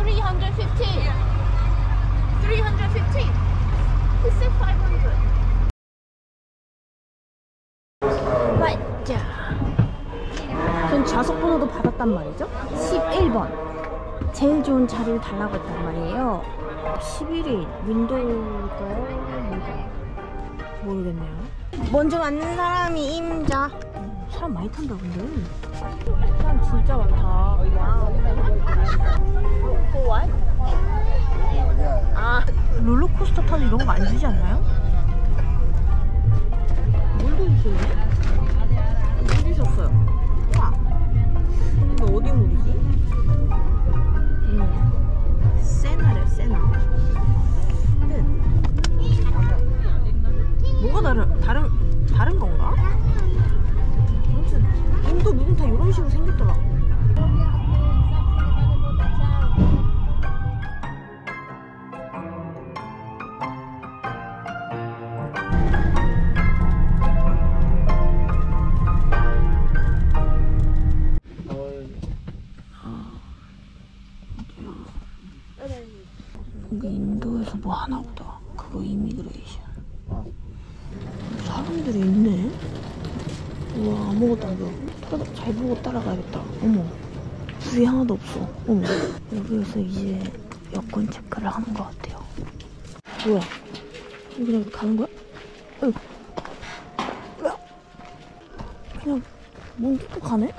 350. 350. He said 500. 맞자. 전 좌석 번호도 받았단 말이죠. 11번. 제일 좋은 자리를 달라고 했단 말이에요. 11위 윈도우일까요? 뭔가 모르겠네요. 먼저 앉는 사람이 임자. 사람 많이 탄다 근데. 사람 진짜 많다. 와우. For what? 아, 롤러코스터 타도 이런 거 안 주지 않나요? 뭘 더 주셨네? 물 주셨어요. 와. 이거 어디 물이지? 세나래요, 세나. 근데 뭐가 다른 건가? 아무튼 인도 물은 다 이런 식으로 생겼더라. 여기 인도에서 뭐 하나 보다. 그거 이미그레이션. 사람들이 있네. 우와, 아무것도 안 보여. 잘 보고 따라가야겠다. 어머, 불이 하나도 없어. 어머, 여기에서 이제 여권 체크를 하는 것 같아요. 뭐야? 그냥 가는 거야? 그냥 문 뚫고 가네?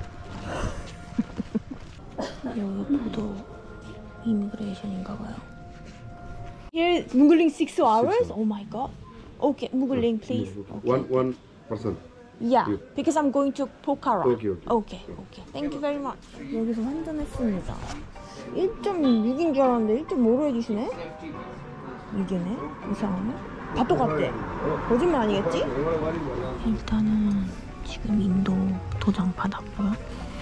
여기도 이미그레이션인가봐요. Here, Muguling 6 hours? Oh my god. Okay, Muguling, please. Okay. One person. Yeah, because I'm going to Pokhara. Okay. Thank you very much. 여기서 환전했습니다. 1.6인 줄 알았는데 1.5로 해주시네? 이게네? 이상하네? 다 똑같대. 거짓말 아니겠지? 일단은 지금 인도 도장 받았고요.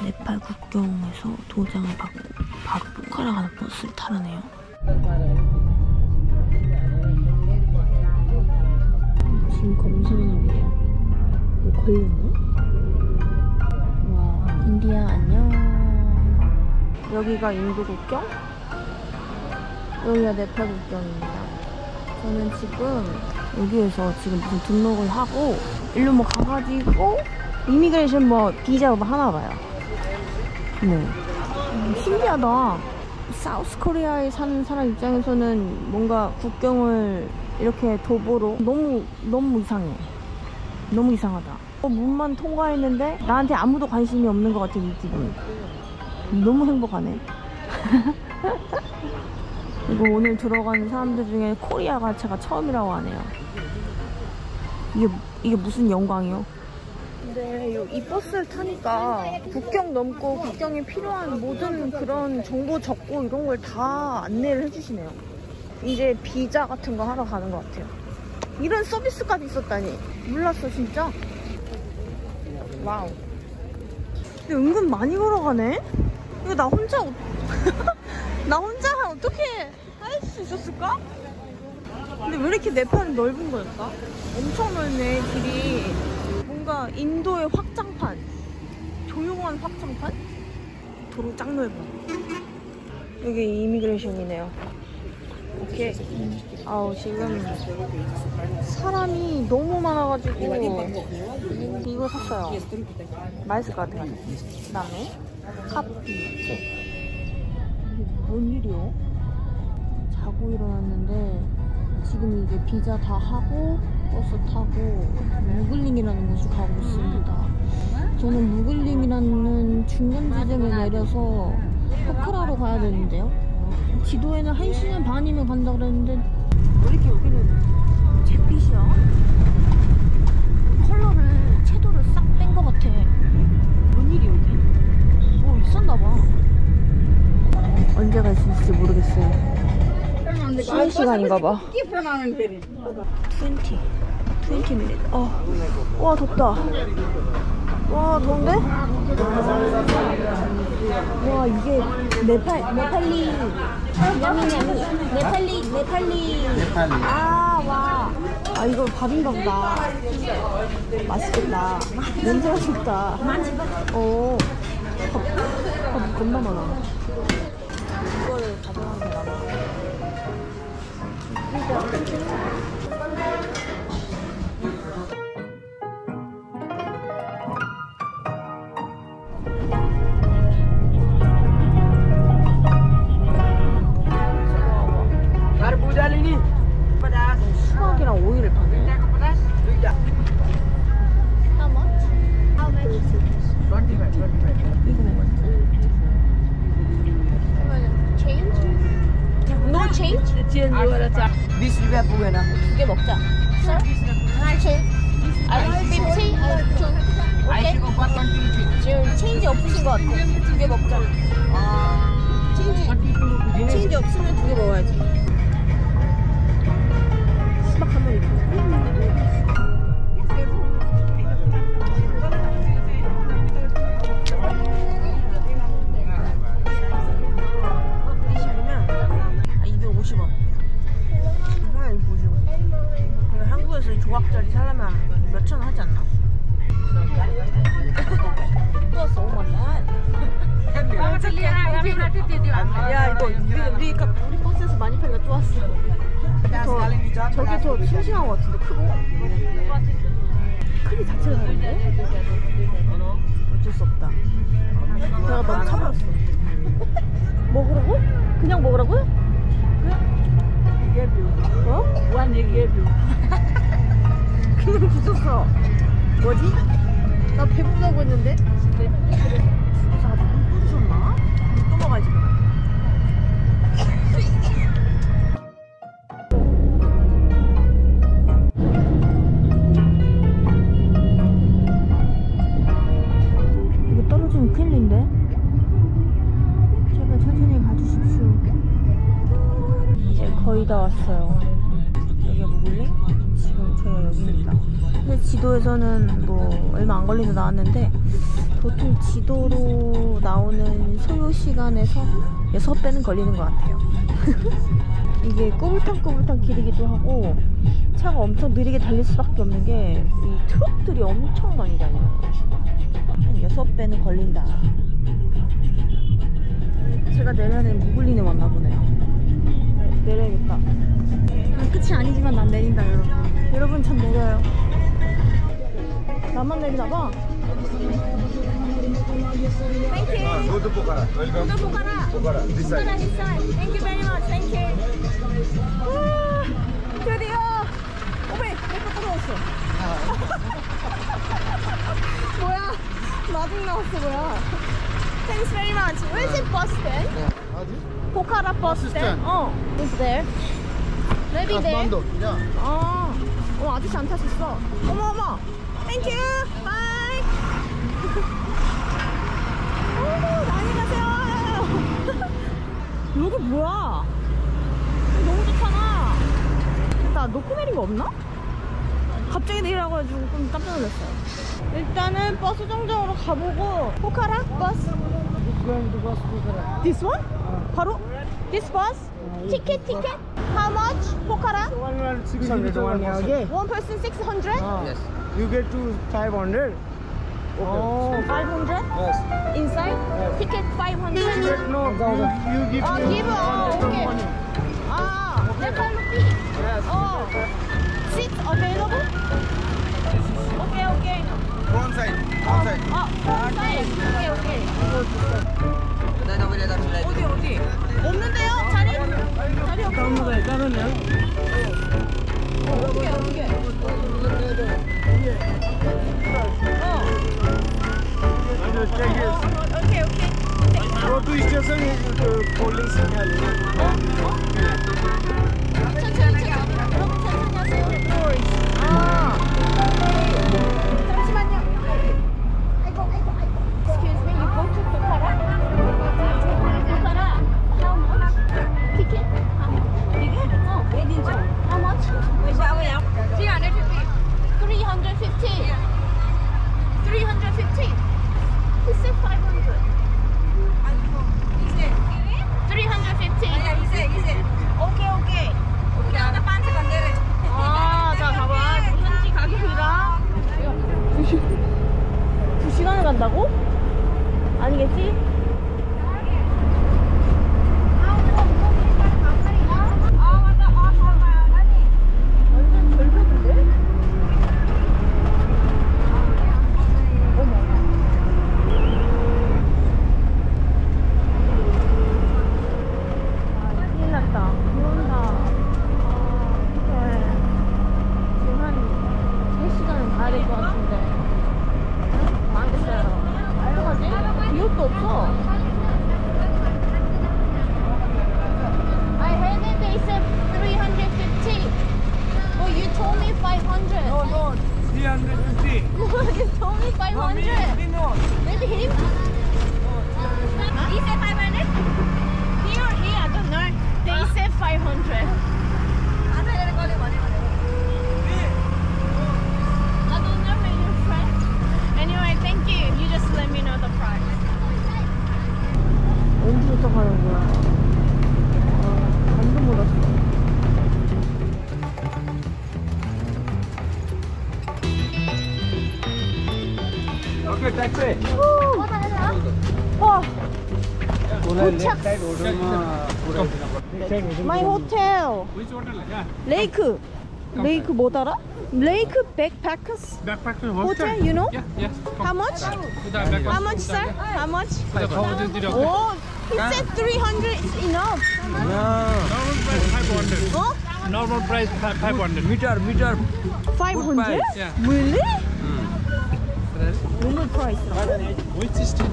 네팔 국경에서 도장을 받고 바로 포카라 가는 버스를 타려네요. 지금 검색을 하고요. 뭐 걸렸나? 와, 인디아 안녕. 여기가 인도 국경? 여기가 네팔 국경입니다. 저는 지금 여기에서 지금 무슨 등록을 하고 일로 뭐 가가지고 이미그레이션 뭐 비자가 뭐 하나 봐요. 네. 신기하다. 사우스 코리아에 사는 사람 입장에서는 뭔가 국경을 이렇게 도보로 너무 이상해. 너무 이상하다. 문만 통과했는데 나한테 아무도 관심이 없는 것 같아, 이 기분. 너무 행복하네. 그리고 오늘 들어가는 사람들 중에 코리아가 제가 처음이라고 하네요. 이게 무슨 영광이요? 근데 이 버스를 타니까 국경 넘고 국경에 필요한 모든 그런 정보 적고 이런 걸 다 안내를 해주시네요. 이제 비자 같은 거 하러 가는 것 같아요. 이런 서비스까지 있었다니 몰랐어 진짜. 와우. 근데 은근 많이 걸어가네? 이거 나 혼자 나 혼자 어떻게 할 수 있었을까? 근데 왜 이렇게 네팔은 넓은 걸까? 엄청 넓네 길이. 뭔가 인도의 확장판, 조용한 확장판? 도로 짱 넓어. 여기 이미그레이션이네요. 오케이. 아우 지금 사람이 너무 많아가지고 이거 샀어요. 맛있을 것 같아요. 그 다음에 커피. 이게 뭔 일이요? 자고 일어났는데 지금 이제 비자 다 하고 버스 타고 무글링이라는 곳을 가고 있습니다. 저는 무글링이라는 중간 지점에 내려서 포크라로 가야 되는데요. 지도에는 1시간 반이면 간다 그랬는데 왜 이렇게 여기는 잿빛이야? 컬러를 채도를 싹 뺀 것 같아. 뭔 일이 여기? 뭐 있었나봐. 언제 갈 수 있을지 모르겠어요. 쉬는 시간인가봐. 20 minutes. 와 덥다. 와 더운데? 와 이게 네팔리 아 이거 밥인가 보다. 맛있겠다. 냄새가 좋다. 밥 겁나 많아. 이거를 가져가면 20 rupiah per winner. 2개 먹자. Sir? 2. 아, 50? 2. 오케이? 지금 체인지 없으신 것 같아. 2개 먹자. 체인지 없으면 2개 먹어야지. 수박 한번 입고. 조각짜리 사려면 몇천 원 하지 않나? 또 너무 많다. 야 이거 우리 버스에서 많이 팔니까 또 왔어. 저게 더 싱싱한 것 같은데 크고? 크기 자체가 다른데? 어쩔 수 없다. 내가 너무 차버렸어. 먹으라고? 그냥 먹으라고요? 어? One they gave you. 그냥 부쉈어. 뭐지? 나 배부르다고 했는데? 부사가 부쉈나? 또 먹어야지. 이거 떨어지면 큰일인데? 제발 천천히 가주십시오. 이제 거의 다 왔어요. 여기가 모글링? 지금 저희가 여기입니다. 근데 지도에서는 뭐 얼마 안 걸리도 나왔는데 보통 지도로 나오는 소요 시간에서 6배는 걸리는 것 같아요. 이게 꼬불탕꼬불탕 길이기도 하고 차가 엄청 느리게 달릴 수밖에 없는 게 이 트럭들이 엄청 많이 다녀요. 한 6배는 걸린다. 제가 내려야 되는 모글린에 왔나 보네요. 내려야겠다. 끝이 아니지만 난 내린다 여러분. 여러분 전 내려요. 나만 내리나봐. Thank you. Go to Pokhara. Welcome. Go to Pokhara. Pokhara. This side. Pokhara this side. Thank you very much. Thank you. 드디어. 어머, 내거 떨어졌어. 뭐야? 마중 나왔어 뭐야? Thanks very much. Where is it bus stand? Pokhara bus stand. Is there? Maybe there. Yeah. 아저씨 안 타셨어. 어머. Thank you. Bye. 많이 가세요. 여기 뭐야? 너무 좋잖아. 나 놓고 내린 거 없나? 갑자기 내리라고 해가지고 좀 깜짝 놀랐어요. 일단은 버스 정류장으로 가보고. 포카라 버스. This one? 바로? This bus? Ticket? How much? Pokhara? 600 One person 600? Yes. You get to 500. Oh, 500? Yes. Inside? Yes. Ticket 500? No, you give Give okay. Local rupee? Yes. Seats available? Okay. One side. One side. One side? Okay. 어디? 없는데요? 자리 없어. 다른요? 어떻게? 오케이. Go to station, holding signal. 천천히 하세요. 잠시만요. 아이고. Excuse me, you go to Pokhara? How much? Ticket? Ticket? How much? 350. 350. He said 500. 350. Okay. My hotel. Which hotel? Yeah. Lake. Lake 뭐더라? Lake Backpackers Backpacker Hotel, you know? Yeah, yeah. How much? How much, sir? How much? Oh, he said 300 is enough. Normal price 500. Oh, Normal price 500. Meter. 500? Yeah. Really? Normal price. Which system?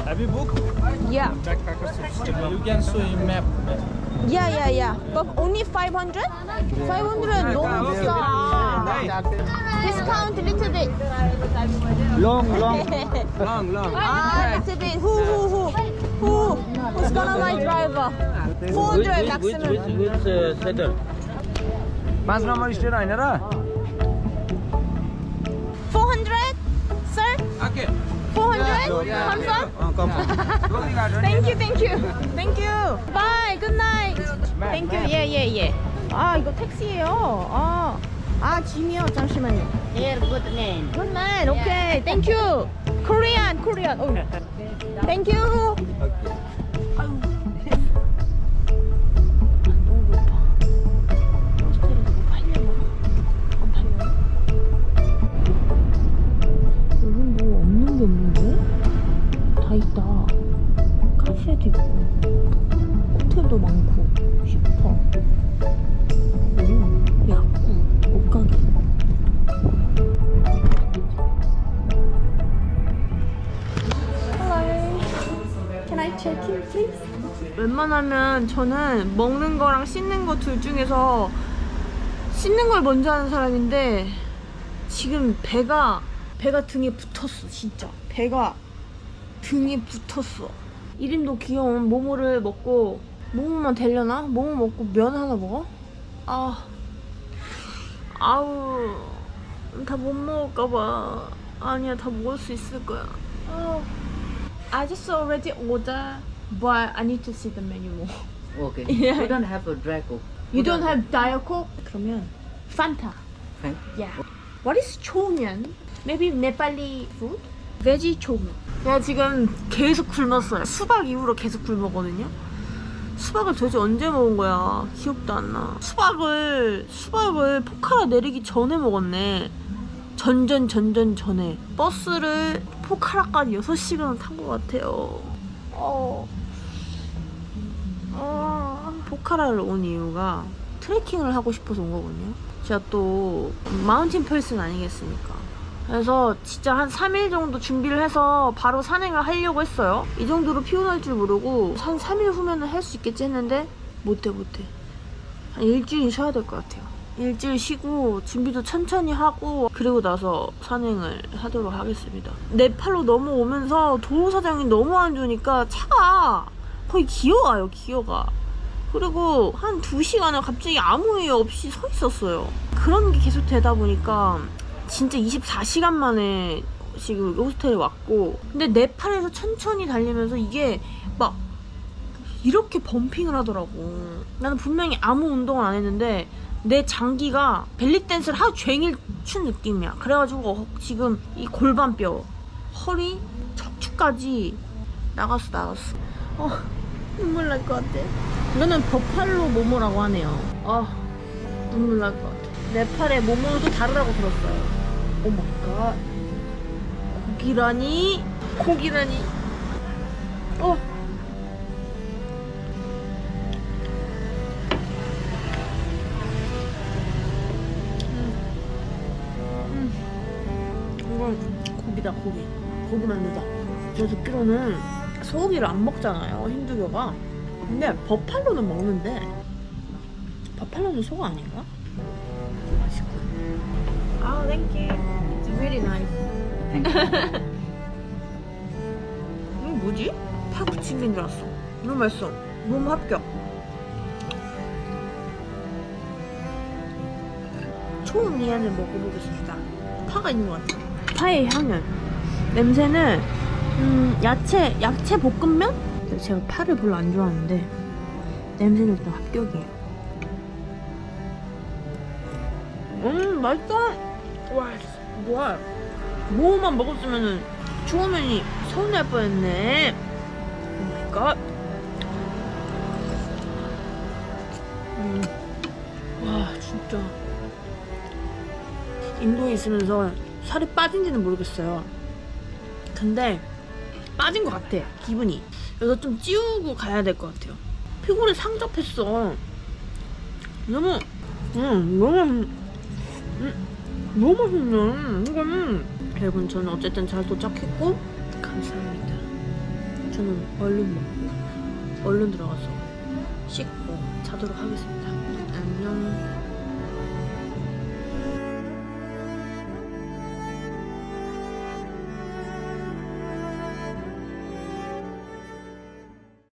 Have you booked? Yeah. Backpacker system. You can show him map. Yeah. But only 500? 500 너무 비싸. Discount a little bit. Long. Ah, little bit. Who's gonna my driver? 400 maximum. Which settle? 5 number state हैन र 400, sir? Okay. 400? Thank you. Bye. Good night. Thank you. Yeah. 아, 이거 택시예요. 짐이요. 잠시만요. Here, good name. Good man. Okay. Thank you. Korean. Oh. Thank you. 아유. 너무 배고파. 호스텔에서 뭐 팔려나? 안 팔려나? 여긴 뭐 없는 게 없는데? 다 있다. 카페도 있고, 호텔도 많고, 슈퍼, 약국, 옷가게. Can I check in, please? 웬만하면 저는 먹는 거랑 씻는 거 둘 중에서 씻는 걸 먼저 하는 사람인데 지금 배가 등에 붙었어. 진짜 배가 등에 붙었어. 이름도 귀여운 모모를 먹고, 모모만 되려나? 모모 먹고 면 하나 먹어? 아우 다 못 먹을까봐. 아니야, 다 먹을 수 있을 거야. I just already order, but I need to see the menu more. Okay. Yeah. We don't have a dry coke. You don't have Diet Coke? 그러면 Fanta. Fine. Yeah. What is 초면? Maybe Nepali food? Veggie 초면. 내가 지금 계속 굶었어요. 수박 이후로 계속 굶었거든요. 수박을 도대체 언제 먹은 거야? 기억도 안 나. 수박을 포카라 내리기 전에 먹었네. 전에. 버스를 포카라까지 6시간을 탄 것 같아요. 포카라를 온 이유가 트레킹을 하고 싶어서 온 거거든요. 제가 또 마운틴 퍼슨 아니겠습니까? 그래서 진짜 한 3일 정도 준비를 해서 바로 산행을 하려고 했어요. 이 정도로 피곤할 줄 모르고 한 3일 후면은 할 수 있겠지 했는데 못해. 한 일주일 쉬어야 될 것 같아요. 일주일 쉬고 준비도 천천히 하고 그리고 나서 산행을 하도록 하겠습니다. 네팔로 넘어오면서 도로 사정이 너무 안 좋으니까 차가 거의 기어가요. 그리고 한 2시간을 갑자기 아무 이유 없이 서 있었어요. 그런 게 계속 되다 보니까 진짜 24시간 만에 지금 호스텔에 왔고, 근데 네팔에서 천천히 달리면서 이게 막 이렇게 범핑을 하더라고. 나는 분명히 아무 운동을 안 했는데 내 장기가 벨리 댄스를 하루 종일 춘 느낌이야. 그래가지고 지금 이 골반뼈, 허리, 척추까지 나갔어. 눈물 날 것 같아. 이거는 버팔로 모모라고 하네요. 눈물 날 것 같아. 네팔의 모모도 다르다고 들었어요. 오 마이 갓. 고기라니. 이건 고기 만두다. 저 듣기로는 소고기를 안 먹잖아요, 힌두교가. 근데 버팔로는 먹는데 버팔로는 소가 아닌가? 맛있고. thank you. It's very nice. 이거 뭐지? 파 부침개인 줄 알았어. 너무 맛있어. 너무 합격. 초미안을 먹어보겠습니다. 파가 있는 것 같아. 파의 향은, 냄새는 야채 볶음면? 제가 파를 별로 안 좋아하는데 냄새는 일단 합격이에요. 맛있다. 와, 뭐야. 모만 먹었으면은 초면이 서운할 뻔했네. 오 마이 갓. 인도에 있으면서 살이 빠진지는 모르겠어요. 근데 빠진 것 같아, 기분이. 그래서 좀 찌우고 가야 될 것 같아요. 피골이 상접했어. 너무 맛있네. 이거는. 여러분, 저는 어쨌든 잘 도착했고 감사합니다. 저는 얼른 먹고 얼른 들어가서 씻고 자도록 하겠습니다. 안녕.